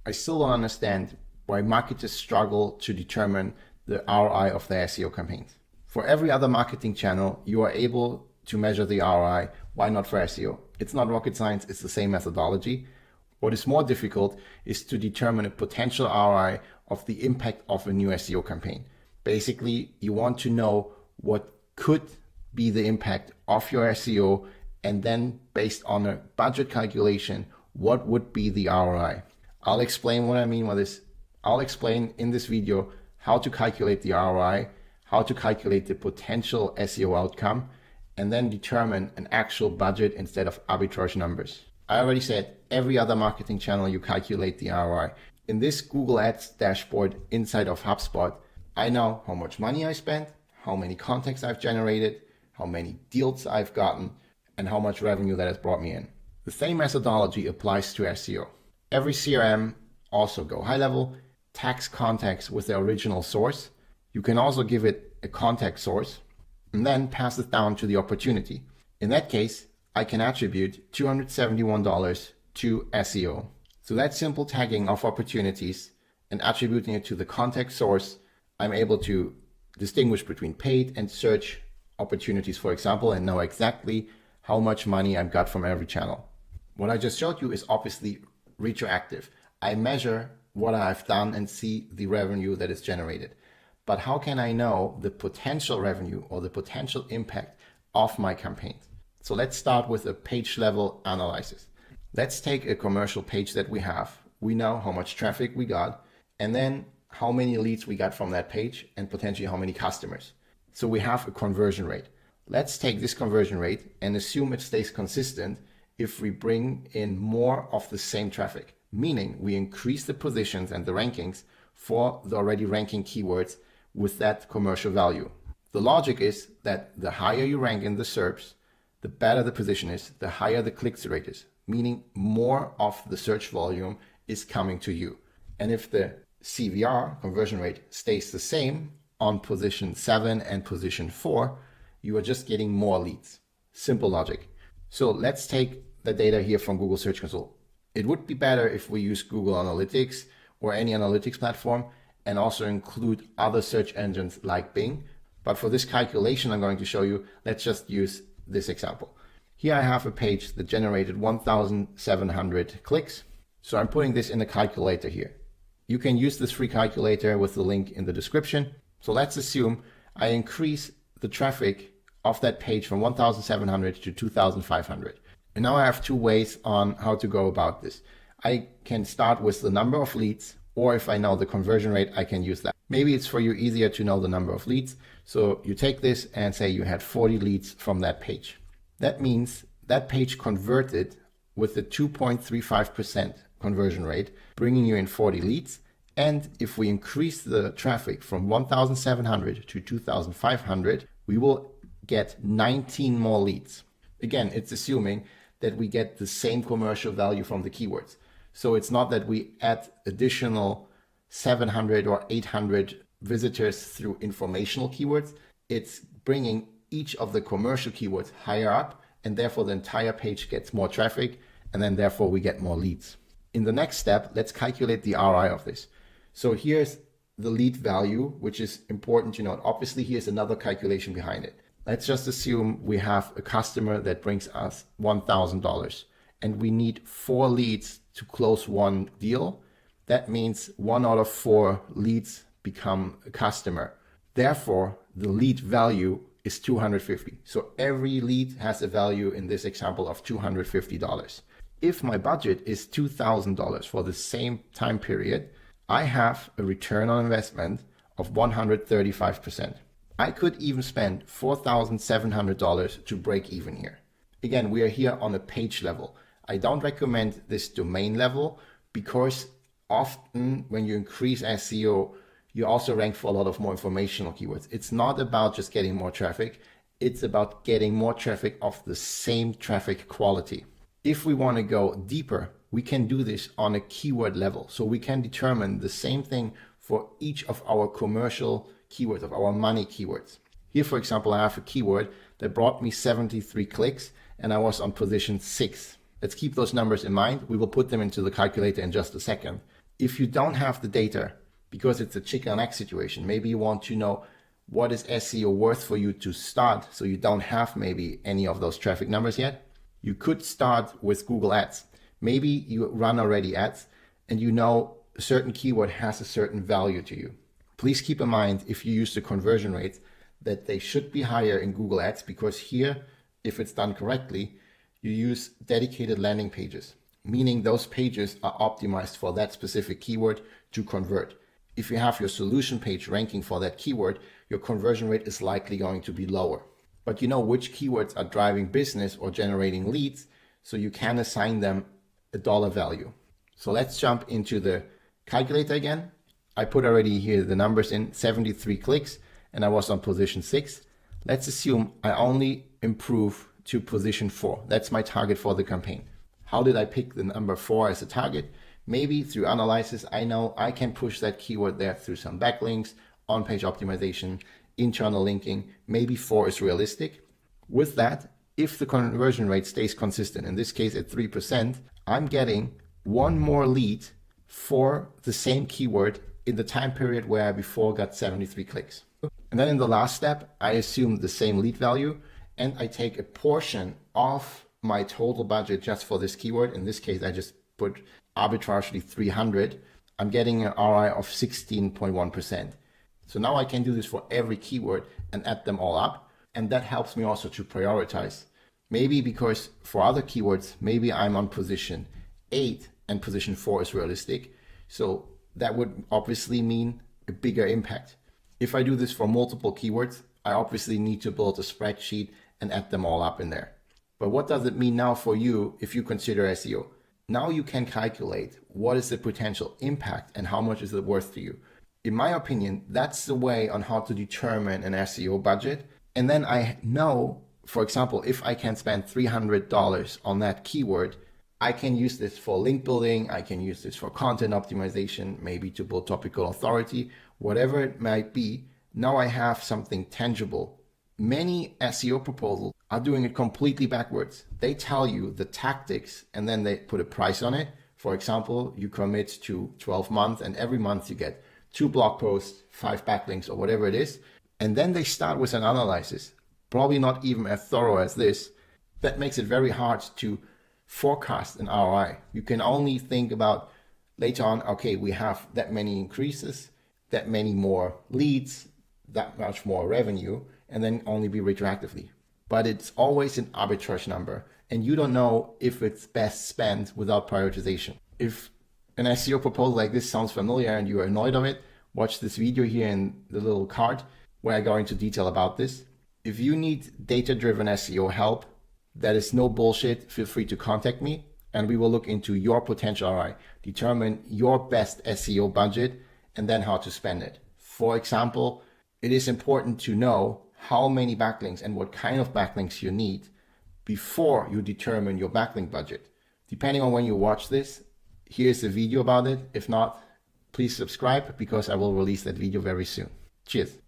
I still don't understand why marketers struggle to determine the ROI of their SEO campaigns. For every other marketing channel, you are able to measure the ROI. Why not for SEO? It's not rocket science, it's the same methodology. What is more difficult is to determine a potential ROI of the impact of a new SEO campaign. Basically, you want to know what could be the impact of your SEO, and then based on a budget calculation, what would be the ROI. I'll explain what I mean by this. I'll explain in this video how to calculate the ROI, how to calculate the potential SEO outcome, and then determine an actual budget instead of arbitrage numbers. I already said every other marketing channel you calculate the ROI. In this Google Ads dashboard inside of HubSpot, I know how much money I spent, how many contacts I've generated, how many deals I've gotten, and how much revenue that has brought me in. The same methodology applies to SEO. Every CRM also go HighLevel, tags contacts with their original source. You can also give it a contact source and then pass it down to the opportunity. In that case, I can attribute $271 to SEO. So that simple tagging of opportunities and attributing it to the contact source, I'm able to distinguish between paid and search opportunities, for example, and know exactly how much money I've got from every channel. What I just showed you is obviously retroactive. I measure what I've done and see the revenue that is generated. But how can I know the potential revenue or the potential impact of my campaigns? So let's start with a page level analysis. Let's take a commercial page that we have. We know how much traffic we got, and then how many leads we got from that page, and potentially how many customers. So we have a conversion rate. Let's take this conversion rate and assume it stays consistent if we bring in more of the same traffic, meaning we increase the positions and the rankings for the already ranking keywords with that commercial value. The logic is that the higher you rank in the SERPs, the better the position is, the higher the click-through rate is, meaning more of the search volume is coming to you. And if the CVR, conversion rate, stays the same on position 7 and position 4, you are just getting more leads. Simple logic. So let's take the data here from Google Search Console. It would be better if we use Google Analytics or any analytics platform and also include other search engines like Bing. But for this calculation I'm going to show you, let's just use this example. Here I have a page that generated 1,700 clicks. So I'm putting this in a calculator here. You can use this free calculator with the link in the description. So let's assume I increase the traffic of that page from 1,700 to 2,500. And now I have two ways on how to go about this. I can start with the number of leads, or if I know the conversion rate, I can use that. Maybe it's for you easier to know the number of leads. So you take this and say you had 40 leads from that page. That means that page converted with a 2.35% conversion rate, bringing you in 40 leads. And if we increase the traffic from 1,700 to 2,500, we will get 19 more leads. Again, it's assuming that we get the same commercial value from the keywords. So it's not that we add additional 700 or 800 visitors through informational keywords. It's bringing each of the commercial keywords higher up, and therefore the entire page gets more traffic, and then therefore we get more leads. In the next step, let's calculate the ROI of this. So here's the lead value, which is important to note. Obviously, here's another calculation behind it. Let's just assume we have a customer that brings us $1,000 and we need 4 leads to close one deal. That means 1 out of 4 leads become a customer. Therefore, the lead value is $250. So every lead has a value in this example of $250. If my budget is $2,000 for the same time period, I have a return on investment of 135%. I could even spend $4,700 to break even here. Again, we are here on a page level. I don't recommend this domain level because often when you increase SEO, you also rank for a lot of more informational keywords. It's not about just getting more traffic. It's about getting more traffic of the same traffic quality. If we want to go deeper, we can do this on a keyword level. So we can determine the same thing for each of our commercial keywords, of our money keywords. Here, for example, I have a keyword that brought me 73 clicks and I was on position 6. Let's keep those numbers in mind. We will put them into the calculator in just a second. If you don't have the data, because it's a chicken and egg situation, maybe you want to know what is SEO worth for you to start, so you don't have maybe any of those traffic numbers yet. You could start with Google Ads. Maybe you run already ads and you know a certain keyword has a certain value to you. Please keep in mind, if you use the conversion rates, that they should be higher in Google Ads, because here, if it's done correctly, you use dedicated landing pages, meaning those pages are optimized for that specific keyword to convert. If you have your solution page ranking for that keyword, your conversion rate is likely going to be lower. But you know which keywords are driving business or generating leads, so you can assign them a dollar value. So let's jump into the calculator again. I put already here the numbers in, 73 clicks, and I was on position 6. Let's assume I only improve to position 4. That's my target for the campaign. How did I pick the number 4 as a target? Maybe through analysis, I know I can push that keyword there through some backlinks, on-page optimization, internal linking. Maybe 4 is realistic. With that, if the conversion rate stays consistent, in this case at 3%, I'm getting one more lead for the same keyword in the time period where I before got 73 clicks. And then in the last step, I assume the same lead value and I take a portion of my total budget just for this keyword. In this case, I just put arbitrarily 300. I'm getting an ROI of 16.1%. So now I can do this for every keyword and add them all up. And that helps me also to prioritize. Maybe because for other keywords, maybe I'm on position 8 and position 4 is realistic. So that would obviously mean a bigger impact. If I do this for multiple keywords, I obviously need to build a spreadsheet and add them all up in there. But what does it mean now for you if you consider SEO? Now you can calculate what is the potential impact and how much is it worth to you. In my opinion, that's the way on how to determine an SEO budget. And then I know, for example, if I can spend $300 on that keyword, I can use this for link building, I can use this for content optimization, maybe to build topical authority, whatever it might be. Now I have something tangible. Many SEO proposals are doing it completely backwards. They tell you the tactics and then they put a price on it. For example, you commit to 12 months and every month you get 2 blog posts, 5 backlinks or whatever it is. And then they start with an analysis, probably not even as thorough as this. That makes it very hard to forecast an ROI. You can only think about later on, okay, we have that many increases, that many more leads, that much more revenue, and then only be retroactively. But it's always an arbitrage number, and you don't know if it's best spent without prioritization. If an SEO proposal like this sounds familiar and you're annoyed of it, watch this video here in the little card where I go into detail about this. If you need data-driven SEO help, that is no bullshit, feel free to contact me and we will look into your potential ROI, determine your best SEO budget, and then how to spend it. For example, it is important to know how many backlinks and what kind of backlinks you need before you determine your backlink budget. Depending on when you watch this, here's a video about it. If not, please subscribe because I will release that video very soon. Cheers.